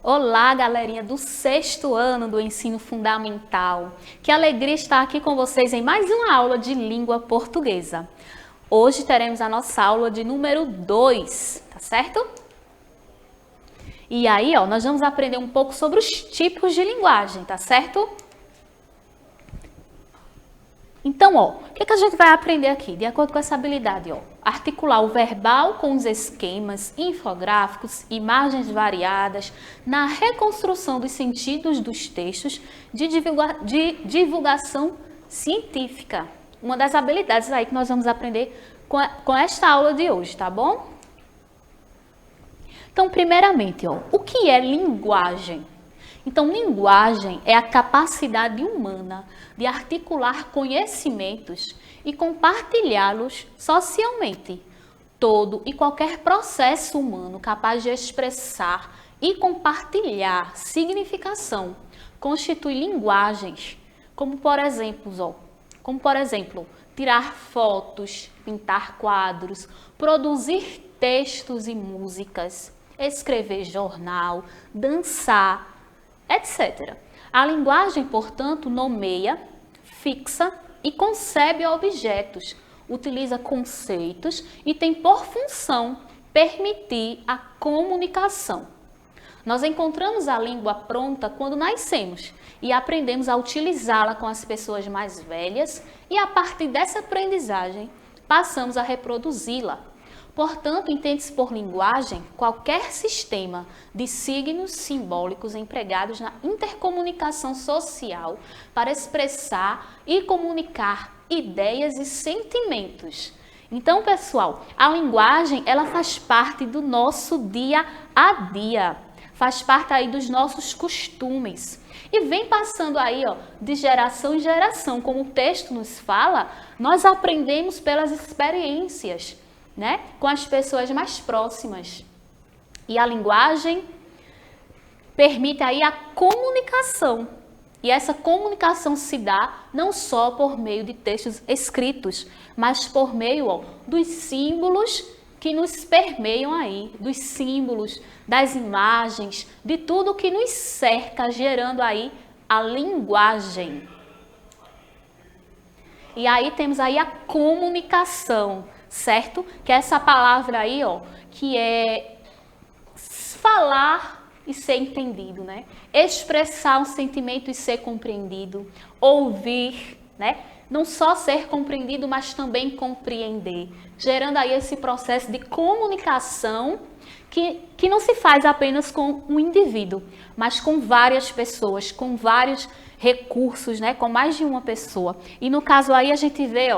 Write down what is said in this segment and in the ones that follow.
Olá, galerinha do sexto ano do ensino fundamental. Que alegria estar aqui com vocês em mais uma aula de língua portuguesa. Hoje teremos a nossa aula de número 2, tá certo? E aí, nós vamos aprender um pouco sobre os tipos de linguagem, tá certo? Então, o que a gente vai aprender aqui? De acordo com essa habilidade, articular o verbal com os esquemas, infográficos, imagens variadas, na reconstrução dos sentidos dos textos de divulgação científica. Uma das habilidades aí que nós vamos aprender com esta aula de hoje, tá bom? Então, primeiramente, o que é linguagem? Então, linguagem é a capacidade humana de articular conhecimentos e compartilhá-los socialmente. Todo e qualquer processo humano capaz de expressar e compartilhar significação constitui linguagens, como por exemplo, tirar fotos, pintar quadros, produzir textos e músicas, escrever jornal, dançar, etc. A linguagem, portanto, nomeia, fixa e concebe objetos, utiliza conceitos e tem por função permitir a comunicação. Nós encontramos a língua pronta quando nascemos e aprendemos a utilizá-la com as pessoas mais velhas e, a partir dessa aprendizagem, passamos a reproduzi-la. Portanto, entende-se por linguagem qualquer sistema de signos simbólicos empregados na intercomunicação social para expressar e comunicar ideias e sentimentos. Então, pessoal, a linguagem ela faz parte do nosso dia a dia, faz parte aí dos nossos costumes e vem passando aí de geração em geração. Como o texto nos fala, nós aprendemos pelas experiências, com as pessoas mais próximas. E a linguagem permite aí a comunicação. E essa comunicação se dá não só por meio de textos escritos, mas por meio dos símbolos que nos permeiam aí, dos símbolos, das imagens, de tudo que nos cerca, gerando aí a linguagem. E aí temos aí a comunicação, certo? Que é essa palavra aí, que é falar e ser entendido, Expressar um sentimento e ser compreendido, ouvir, Não só ser compreendido, mas também compreender, gerando aí esse processo de comunicação que não se faz apenas com um indivíduo, mas com várias pessoas, com vários recursos, com mais de uma pessoa. E no caso aí a gente vê,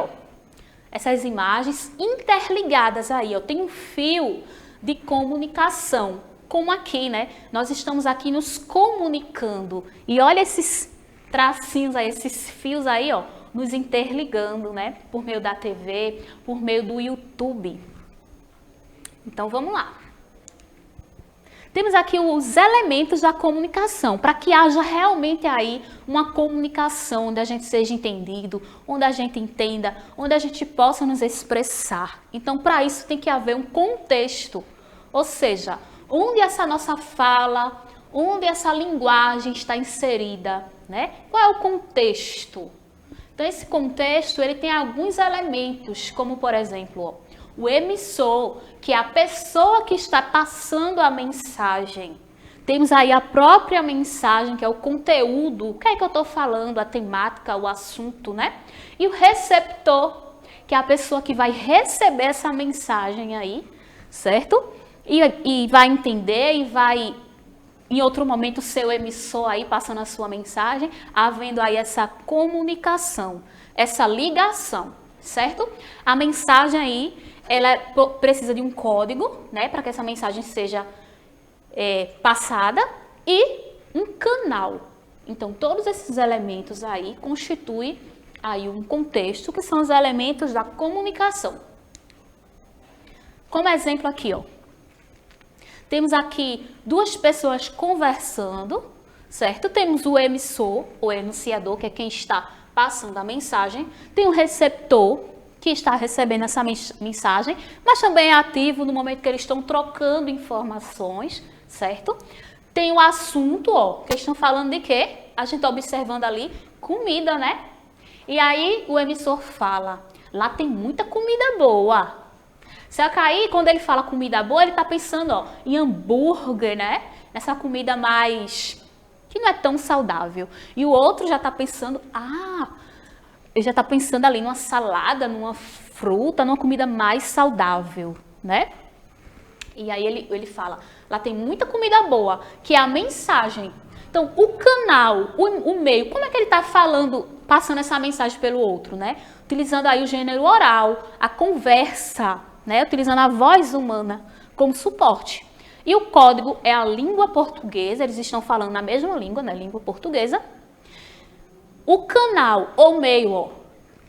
essas imagens interligadas aí, tem um fio de comunicação, como aqui, Nós estamos aqui nos comunicando e olha esses tracinhos aí, esses fios aí, nos interligando, por meio da TV, por meio do YouTube. Então, vamos lá. Temos aqui os elementos da comunicação, para que haja realmente aí uma comunicação onde a gente seja entendido, onde a gente entenda, onde a gente possa nos expressar. Então, para isso tem que haver um contexto, ou seja, onde essa nossa fala, onde essa linguagem está inserida, Qual é o contexto? Então, esse contexto, ele tem alguns elementos, como, por exemplo, o emissor, que é a pessoa que está passando a mensagem. Temos aí a própria mensagem, que é o conteúdo, o que é que eu estou falando, a temática, o assunto, E o receptor, que é a pessoa que vai receber essa mensagem aí, certo? E vai entender e vai, em outro momento, ser o emissor aí passando a sua mensagem, havendo aí essa comunicação, essa ligação, certo? A mensagem aí, ela precisa de um código, para que essa mensagem seja passada e um canal. Então, todos esses elementos aí constituem aí um contexto, que são os elementos da comunicação. Como exemplo aqui, temos aqui duas pessoas conversando, certo? Temos o emissor, o enunciador, que é quem está passando a mensagem. Tem o receptor, que está recebendo essa mensagem, mas também é ativo no momento que eles estão trocando informações, certo? Tem o assunto, ó, que eles estão falando de quê? A gente está observando ali comida, né? E aí o emissor fala, lá tem muita comida boa. Só que aí, quando ele fala comida boa, ele está pensando, ó, em hambúrguer, né? Nessa comida mais... que não é tão saudável. E o outro já está pensando, ele já está pensando ali numa salada, numa fruta, numa comida mais saudável, né? E aí ele fala, lá tem muita comida boa, que é a mensagem. Então, o canal, o meio, como é que ele está falando, passando essa mensagem pelo outro, né? Utilizando aí o gênero oral, a conversa, né? Utilizando a voz humana como suporte. E o código é a língua portuguesa, eles estão falando na mesma língua, né? Língua portuguesa. O canal ou meio, ó,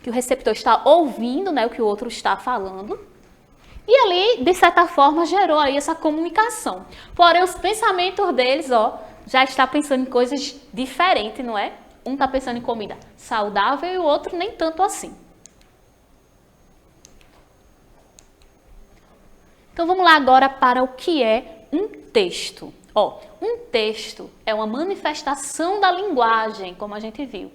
que o receptor está ouvindo, né? O que o outro está falando. E ali, de certa forma, gerou aí essa comunicação. Porém, os pensamentos deles, ó, já está pensando em coisas diferentes, não é? Um está pensando em comida saudável e o outro nem tanto assim. Então, vamos lá agora para o que é um texto. Ó, um texto é uma manifestação da linguagem, como a gente viu.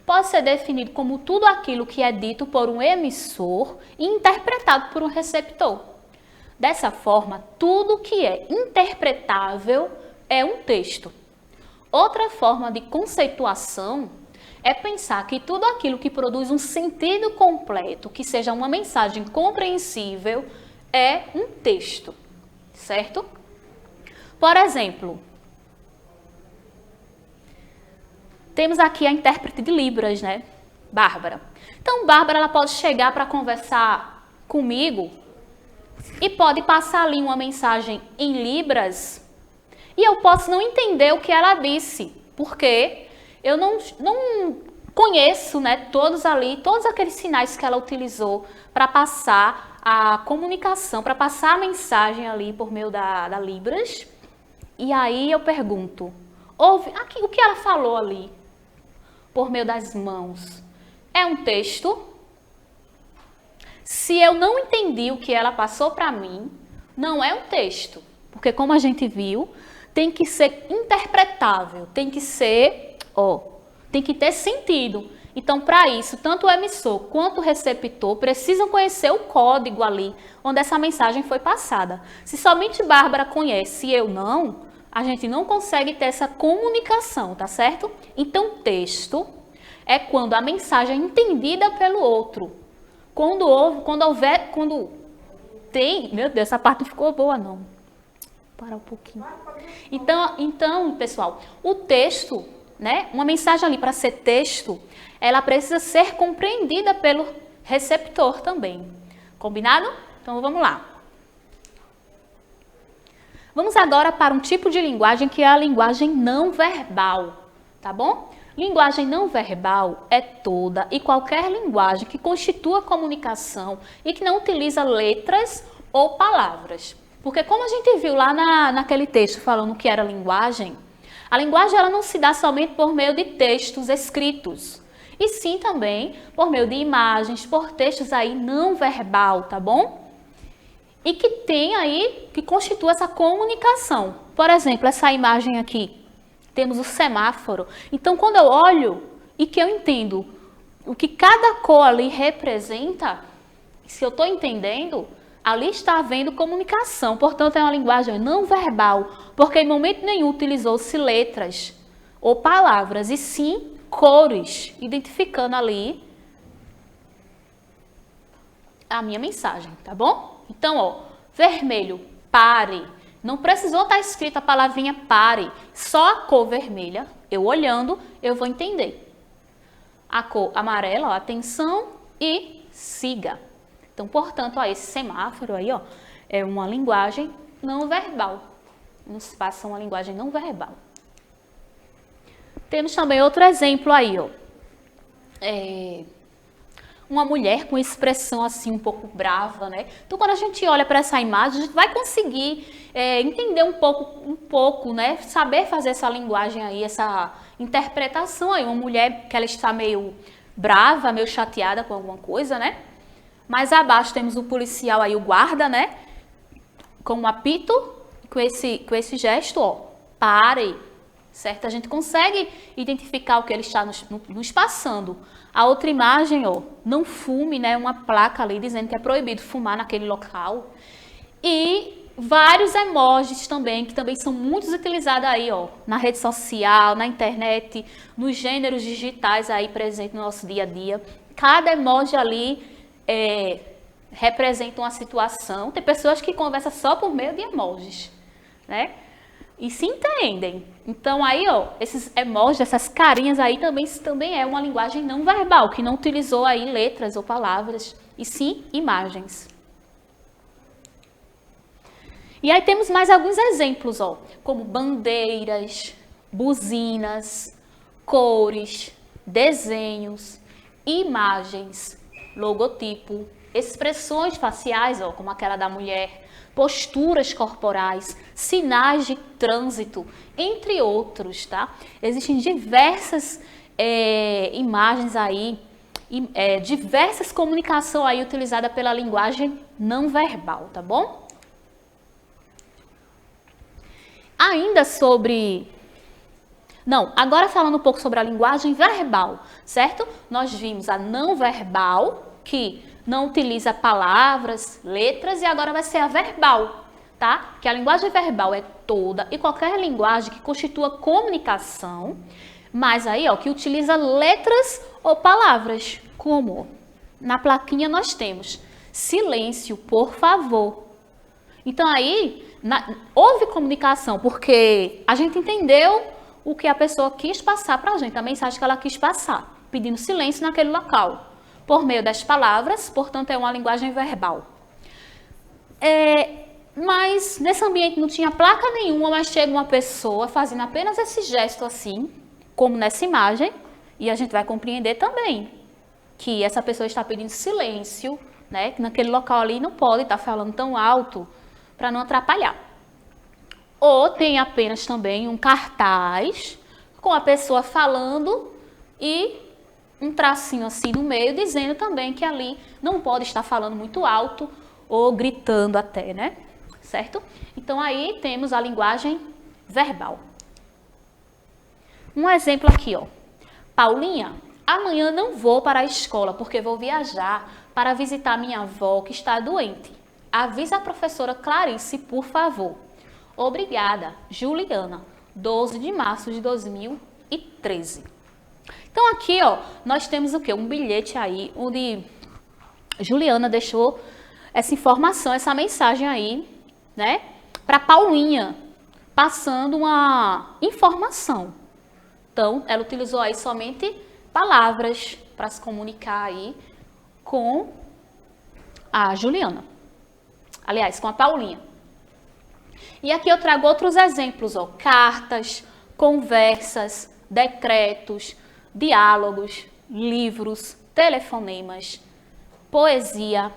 Pode ser definido como tudo aquilo que é dito por um emissor e interpretado por um receptor. Dessa forma, tudo que é interpretável é um texto. Outra forma de conceituação é pensar que tudo aquilo que produz um sentido completo, que seja uma mensagem compreensível, é um texto, certo? Por exemplo, temos aqui a intérprete de Libras, né? Bárbara. Então, Bárbara ela pode chegar para conversar comigo e pode passar ali uma mensagem em Libras e eu posso não entender o que ela disse, porque eu não conheço, né, todos aqueles sinais que ela utilizou para passar a comunicação, para passar a mensagem ali por meio da Libras. E aí eu pergunto, o que ela falou ali? Por meio das mãos, é um texto? Se eu não entendi o que ela passou para mim, não é um texto. Porque como a gente viu, tem que ser interpretável, tem que ser, tem que ter sentido. Então, para isso, tanto o emissor quanto o receptor precisam conhecer o código ali, onde essa mensagem foi passada. Se somente Bárbara conhece e eu não, a gente não consegue ter essa comunicação, tá certo? Então, texto é quando a mensagem é entendida pelo outro. Quando tem... Meu Deus, essa parte não ficou boa, não. Parar um pouquinho. Então, pessoal, o texto, né? Uma mensagem ali para ser texto, ela precisa ser compreendida pelo receptor também. Combinado? Então, vamos lá. Vamos agora para um tipo de linguagem que é a linguagem não verbal, tá bom? Linguagem não verbal é toda e qualquer linguagem que constitua comunicação e que não utiliza letras ou palavras. Porque como a gente viu lá naquele texto falando que era linguagem, a linguagem ela não se dá somente por meio de textos escritos, e sim também por meio de imagens, por textos aí não verbal, tá bom? E que tem aí, que constitua essa comunicação. Por exemplo, essa imagem aqui, temos o semáforo. Então, quando eu olho e que eu entendo o que cada cor ali representa, se eu estou entendendo, ali está havendo comunicação. Portanto, é uma linguagem não verbal, porque em momento nenhum utilizou-se letras ou palavras, e sim cores, identificando ali a minha mensagem, tá bom? Então, vermelho, pare. Não precisou estar escrita a palavrinha pare, só a cor vermelha, eu olhando, eu vou entender. A cor amarela, atenção e siga. Então, portanto, esse semáforo aí, é uma linguagem não verbal. Nos passa uma linguagem não verbal. Temos também outro exemplo aí, uma mulher com expressão assim um pouco brava, né? Então, quando a gente olha para essa imagem, a gente vai conseguir entender um pouco, né? Saber fazer essa linguagem aí, essa interpretação aí. Uma mulher que ela está meio brava, meio chateada com alguma coisa, né? Mais abaixo temos o policial aí, o guarda, né? Com um apito, com esse gesto, pare, certo? A gente consegue identificar o que ele está nos passando. A outra imagem, ó, não fume, né? Uma placa ali dizendo que é proibido fumar naquele local. E vários emojis também, que também são muito utilizados aí, ó, na rede social, na internet, nos gêneros digitais aí presentes no nosso dia a dia. Cada emoji ali representa uma situação. Tem pessoas que conversam só por meio de emojis, né? E se entendem. Então aí, ó, esses emojis, essas carinhas aí também é uma linguagem não verbal, que não utilizou aí letras ou palavras, e sim imagens. E aí temos mais alguns exemplos, ó, como bandeiras, buzinas, cores, desenhos, imagens, logotipo, expressões faciais, ó, como aquela da mulher, posturas corporais, sinais de trânsito, entre outros, tá? Existem diversas imagens aí, diversas comunicações aí utilizadas pela linguagem não verbal, tá bom? Ainda sobre... Não, agora falando um pouco sobre a linguagem verbal, certo? Nós vimos a não verbal, que não utiliza palavras, letras, e agora vai ser a verbal, tá? Que a linguagem verbal é toda e qualquer linguagem que constitua comunicação, mas aí, ó, que utiliza letras ou palavras, como na plaquinha nós temos silêncio, por favor. Então aí, houve comunicação, porque a gente entendeu o que a pessoa quis passar para a gente, a mensagem que ela quis passar, pedindo silêncio naquele local, por meio das palavras, portanto é uma linguagem verbal. Mas nesse ambiente não tinha placa nenhuma, mas chega uma pessoa fazendo apenas esse gesto assim, como nessa imagem, e a gente vai compreender também que essa pessoa está pedindo silêncio, né? Que naquele local ali não pode estar falando tão alto para não atrapalhar. Ou tem apenas também um cartaz com a pessoa falando e um tracinho assim no meio, dizendo também que ali não pode estar falando muito alto ou gritando até, né? Certo? Então aí temos a linguagem verbal. Um exemplo aqui, ó. Paulinha, amanhã não vou para a escola porque vou viajar para visitar minha avó que está doente. Avisa a professora Clarice, por favor. Obrigada, Juliana. 12 de março de 2013. Então aqui, ó, nós temos o quê? Um bilhete aí, onde Juliana deixou essa informação, essa mensagem aí, né? Para Paulinha, passando uma informação. Então, ela utilizou aí somente palavras para se comunicar aí com a Juliana. Aliás, com a Paulinha. E aqui eu trago outros exemplos, ó. Cartas, conversas, decretos, diálogos, livros, telefonemas, poesia,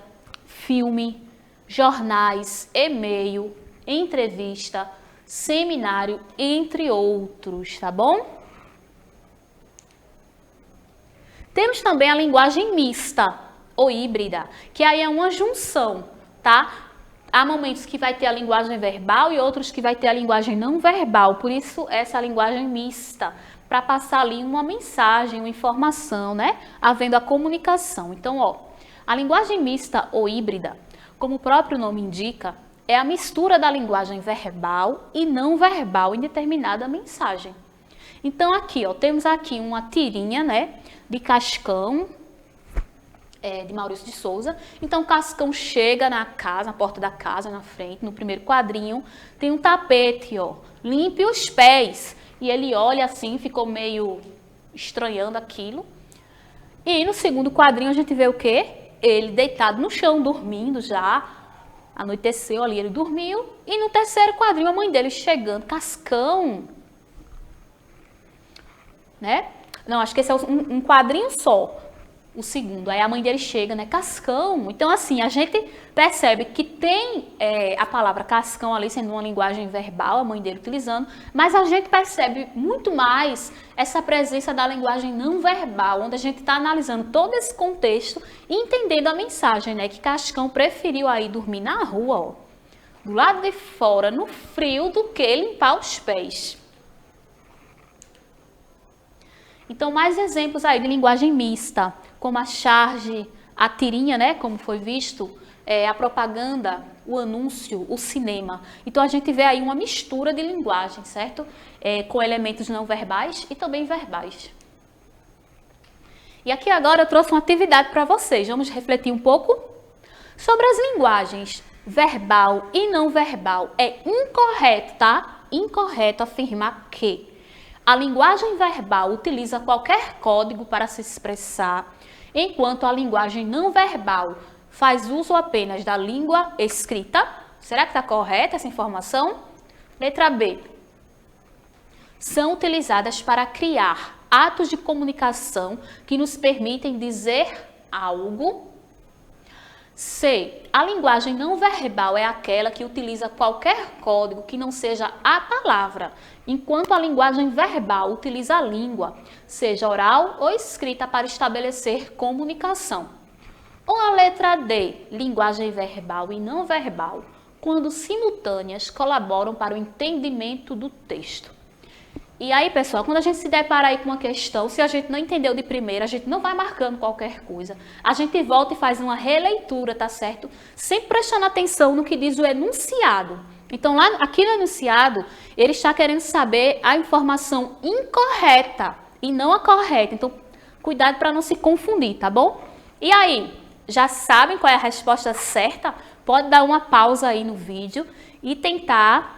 filme, jornais, e-mail, entrevista, seminário, entre outros, tá bom? Temos também a linguagem mista ou híbrida, que aí é uma junção, tá? Há momentos que vai ter a linguagem verbal e outros que vai ter a linguagem não verbal, por isso essa linguagem mista, para passar ali uma mensagem, uma informação, né? Havendo a comunicação. Então, ó, a linguagem mista ou híbrida, como o próprio nome indica, é a mistura da linguagem verbal e não verbal em determinada mensagem. Então, aqui, ó, temos aqui uma tirinha, né, de Cascão, de Maurício de Souza. Então, Cascão chega na casa, na porta da casa, na frente, no primeiro quadrinho, tem um tapete, ó, limpe os pés. E ele olha assim, ficou meio estranhando aquilo. E no segundo quadrinho a gente vê o quê? Ele deitado no chão, dormindo já. Anoiteceu ali, ele dormiu. E no terceiro quadrinho a mãe dele chegando. Cascão, né? Não, acho que esse é um quadrinho só. O segundo, aí a mãe dele chega, né? Cascão. Então, assim, a gente percebe que tem a palavra cascão ali sendo uma linguagem verbal, a mãe dele utilizando, mas a gente percebe muito mais essa presença da linguagem não verbal, onde a gente está analisando todo esse contexto e entendendo a mensagem, né? Que Cascão preferiu aí dormir na rua, ó, do lado de fora, no frio, do que limpar os pés. Então, mais exemplos aí de linguagem mista, como a charge, a tirinha, né, como foi visto, a propaganda, o anúncio, o cinema. Então, a gente vê aí uma mistura de linguagem, certo? Com elementos não verbais e também verbais. E aqui agora eu trouxe uma atividade para vocês. Vamos refletir um pouco sobre as linguagens verbal e não verbal. É incorreto, tá? Incorreto afirmar que a linguagem verbal utiliza qualquer código para se expressar, enquanto a linguagem não verbal faz uso apenas da língua escrita. Será que está correta essa informação? Letra B. São utilizadas para criar atos de comunicação que nos permitem dizer algo. C. A linguagem não verbal é aquela que utiliza qualquer código que não seja a palavra, enquanto a linguagem verbal utiliza a língua, seja oral ou escrita, para estabelecer comunicação. Ou a letra D. Linguagem verbal e não verbal, quando simultâneas, colaboram para o entendimento do texto. E aí, pessoal, quando a gente se depara aí com uma questão, se a gente não entendeu de primeira, a gente não vai marcando qualquer coisa. A gente volta e faz uma releitura, tá certo? Sempre prestando atenção no que diz o enunciado. Então, lá aqui no enunciado, ele está querendo saber a informação incorreta e não a correta. Então, cuidado para não se confundir, tá bom? E aí, já sabem qual é a resposta certa? Pode dar uma pausa aí no vídeo e tentar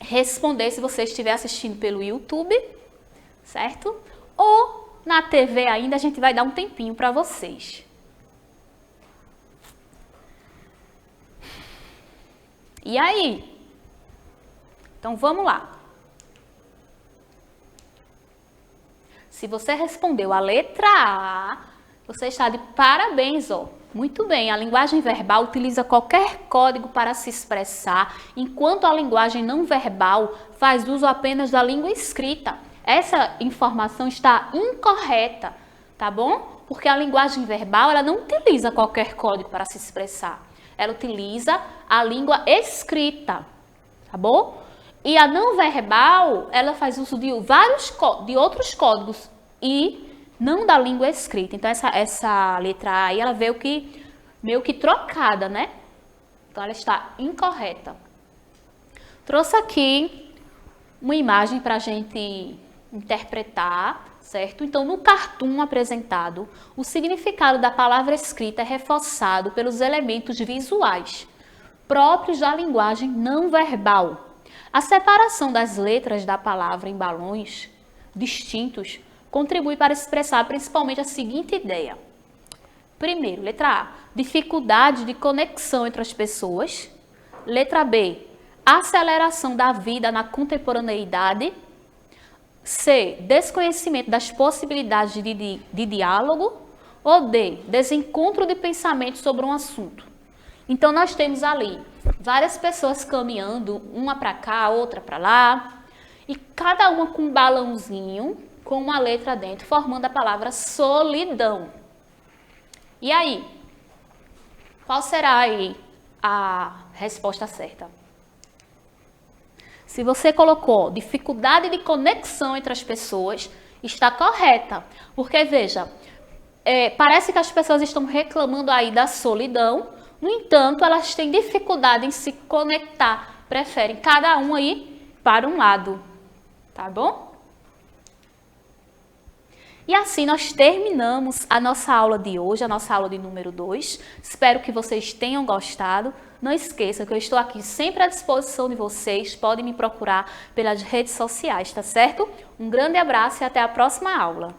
responder se você estiver assistindo pelo YouTube, certo? Ou na TV ainda, a gente vai dar um tempinho para vocês. E aí? Então vamos lá. Se você respondeu a letra A, você está de parabéns, ó. Muito bem, a linguagem verbal utiliza qualquer código para se expressar, enquanto a linguagem não verbal faz uso apenas da língua escrita. Essa informação está incorreta, tá bom? Porque a linguagem verbal, ela não utiliza qualquer código para se expressar. Ela utiliza a língua escrita, tá bom? E a não verbal, ela faz uso de outros códigos e não da língua escrita. Então, essa letra A aí, ela veio meio que trocada, né? Então, ela está incorreta. Trouxe aqui uma imagem para a gente interpretar, certo? Então, no cartoon apresentado, o significado da palavra escrita é reforçado pelos elementos visuais, próprios da linguagem não verbal. A separação das letras da palavra em balões distintos contribui para expressar principalmente a seguinte ideia. Primeiro, letra A, dificuldade de conexão entre as pessoas. Letra B, aceleração da vida na contemporaneidade. C, desconhecimento das possibilidades de diálogo. Ou D, desencontro de pensamento sobre um assunto. Então, nós temos ali várias pessoas caminhando, uma para cá, outra para lá, e cada uma com um balãozinho, com uma letra dentro, formando a palavra solidão. E aí? Qual será aí a resposta certa? Se você colocou dificuldade de conexão entre as pessoas, está correta. Porque, veja, parece que as pessoas estão reclamando aí da solidão, no entanto, elas têm dificuldade em se conectar, preferem cada um aí para um lado, tá bom? E assim nós terminamos a nossa aula de hoje, a nossa aula de número 2. Espero que vocês tenham gostado. Não esqueça que eu estou aqui sempre à disposição de vocês. Podem me procurar pelas redes sociais, tá certo? Um grande abraço e até a próxima aula.